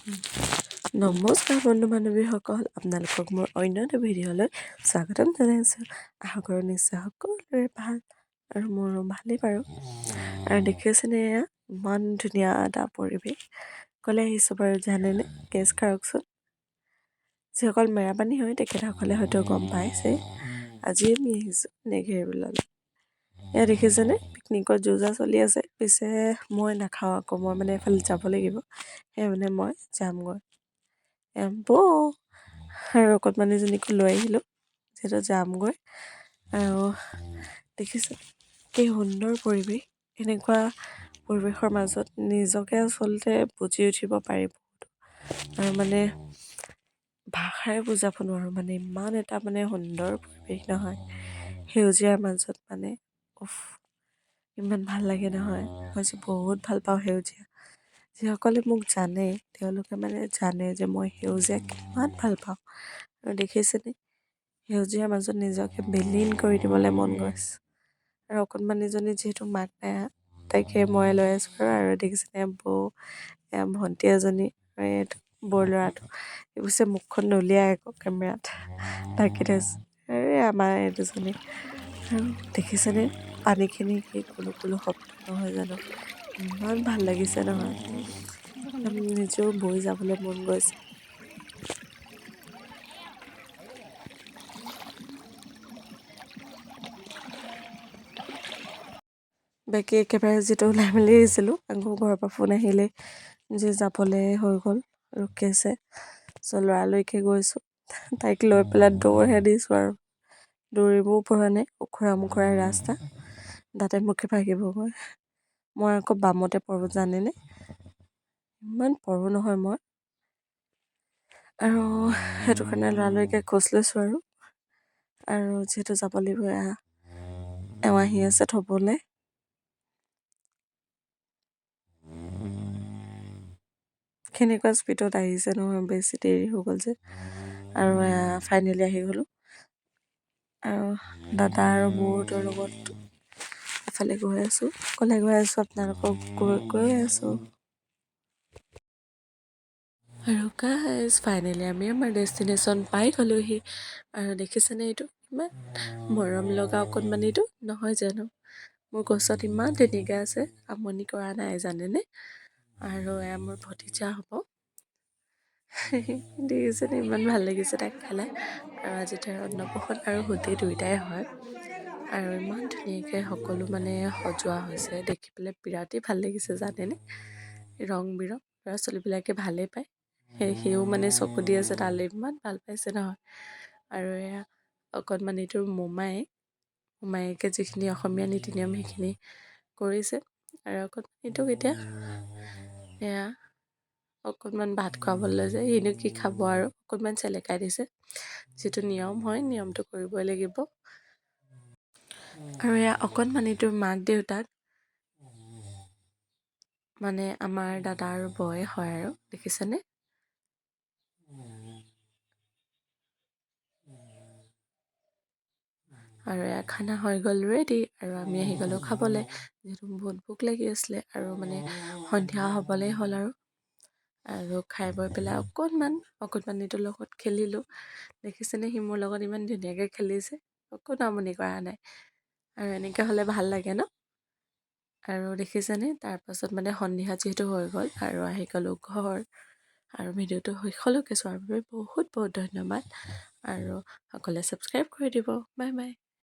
নমস্কাৰ বন্ধু বান্ধৱীসকল, আপোনালোকক মোৰ অন্য এটা ভিডিঅ'লৈ স্বাগতম জনাইছোঁ। আশা কৰোঁ নিশ্চয় সকলোৰে ভাল আৰু মোৰো ভালেই বাৰু। আৰু দেখিছেনে এয়া ইমান ধুনীয়া এটা পৰিৱেশ। ক'লে আহিছোঁ বাৰু জানেনে? গেছ কৰকচোন। যিসকল মেৰাপানী হয় তেখেতসকলে হয়তো গম পাইছে। আজি আমি আহিছোঁ নেঘেৰিবিললৈ। এয়া দেখিছেনে পিকনিকৰ যোজা চলি আছে। পিছে মই নাখাওঁ আকৌ, মই মানে এফালে যাব লাগিব। সেই মানে মই যামগৈ। বৌ আৰু অকণমানিজনীকো লৈ আহিলোঁ, যিহেতু যামগৈ। আৰু দেখিছোঁ কি সুন্দৰ পৰিৱেশ। এনেকুৱা পৰিৱেশৰ মাজত নিজকে আচলতে বুজি উঠিব পাৰি বহুতো। আৰু মানে ভাষাৰে বুজাব নোৱাৰোঁ, মানে ইমান এটা মানে সুন্দৰ পৰিৱেশ নহয়। সেউজীয়াৰ মাজত মানে উফ, ইমান ভাল লাগে নহয়। মই যে বহুত ভাল পাওঁ সেউজীয়া। যিসকলে মোক জানে তেওঁলোকে মানে জানে যে মই সেউজীয়া কিমান ভাল পাওঁ। আৰু দেখিছেনে সেউজীয়াৰ মাজত নিজকে বিলীন কৰি দিবলৈ মন গৈছে। আৰু অকণমানিজনী যিহেতু মাক নাই, তাইকে মই লৈ আছোঁ আৰু দেখিছেনে বৌ, এয়া ভণ্টি এজনী আৰু এইটো বৌৰ ল'ৰাটো। পিছে মুখখন নুলিয়াই আকৌ কেমেৰাত ঢাকি থৈছে। আৰু আমাৰ এই দুজনী। আৰু দেখিছেনে পানীখিনি কি কুলু কুলু শব্দ নহয় জানো, ইমান ভাল লাগিছে নহয়। নিজেও বৈ যাবলৈ মন গৈছে। বাকী একেবাৰে যিটো ওলাই মেলি আহিছিলোঁ, আকৌ ঘৰৰ পৰা ফোন আহিলে যে যাবলৈ হৈ গ'ল, ৰখি আছে। চ' লৰালৰিকৈ গৈছোঁ, তাইক লৈ পেলাই দৌৰহে দিছোঁ আৰু। দৌৰিবও পৰা নাই, ওখৰা মোখৰা ৰাস্তা, দাঁতে মুখে ভাগিবগৈ। মই আকৌ বামতে পৰোঁ জানেনে, ইমান পৰোঁ নহয় মই। আৰু সেইটো কাৰণে লৰালৰিকৈ খোজ লৈছোঁ আৰু যিহেতু যাব লাগিব, এওঁ আহি আছে থ'বলৈ। কেনেকুৱা স্পীডত আহিছে নহয়, বেছি দেৰি হৈ গ'ল যে। আৰু ফাইনেলি আহি গ'লোঁ। আৰু দাদা আৰু বৌহঁতৰ লগত এফালে গৈ আছোঁ। ক'লে গৈ আছোঁ আপোনালোকক গৈ আছোঁ। আৰু গাইজ ফাইনেলি আমি আমাৰ ডেষ্টিনেশ্যন পাই গ'লোহি। আৰু দেখিছেনে এইটো ইমান মৰম লগা অকণমানিটো নহয় জানো। মোৰ গছত ইমান ধুনীয়াকৈ আছে, আমনি কৰা নাই জানেনে। আৰু এয়া মোৰ ভতিজা হ'ব। দেখিছেনে ইমান ভাল লাগিছে তাক খেলাই। আৰু আজি তাৰ অন্নপ্ৰসন আৰু শুদ্ধি দুয়োটাই হয়। আৰু ইমান ধুনীয়াকৈ সকলো মানে সজোৱা হৈছে, দেখি পেলাই বিৰাটেই ভাল লাগিছে জানেনে। ৰং বিৰং ল'ৰা ছোৱালীবিলাকে ভালেই পায়। সিও মানে চকু দি আছে তালৈ, ইমান ভাল পাইছে নহয়। আৰু এয়া অকণমানিটোৰ মোমায়েকে যিখিনি অসমীয়া নীতি নিয়ম সেইখিনি কৰিছে। আৰু অকণমানিটোক এতিয়া এয়া অকণমান ভাত খুৱাবলৈ যে সিনো কি খাব, আৰু অকণমান চেলেকাই দিছে। যিটো নিয়ম হয়, নিয়মটো কৰিবই লাগিব। আৰু এয়া অকণমানিটোৰ মাক দেউতাক মানে আমাৰ দাদা আৰু বৌয়ে হয় আৰু দেখিছেনে। আৰু এয়া খানা হৈ গ'ল ৰেডি, আৰু আমি আহি গ'লোঁ খাবলৈ, যিহেতু বহুত ভোক লাগি আছিলে। আৰু মানে সন্ধিয়া হ'বলেই হ'ল আৰু খাই বৈ পেলাই অকণমানিটোৰ লগত খেলিলোঁ। দেখিছেনে সি মোৰ লগত ইমান ধুনীয়াকৈ খেলিছে, অকণো আমনি কৰা নাই। আৰু এনেকৈ হ'লে ভাল লাগে ন। আৰু দেখিছেনে তাৰপাছত মানে সন্ধিয়া যিহেতু হৈ গ'ল আৰু আহি গ'লোঁ ঘৰ। আৰু ভিডিঅ'টো শেষলৈকে চোৱাৰ বাবে বহুত বহুত ধন্যবাদ। আৰু সকলোৱে ছাবস্ক্ৰাইব কৰি দিব। Bye bye.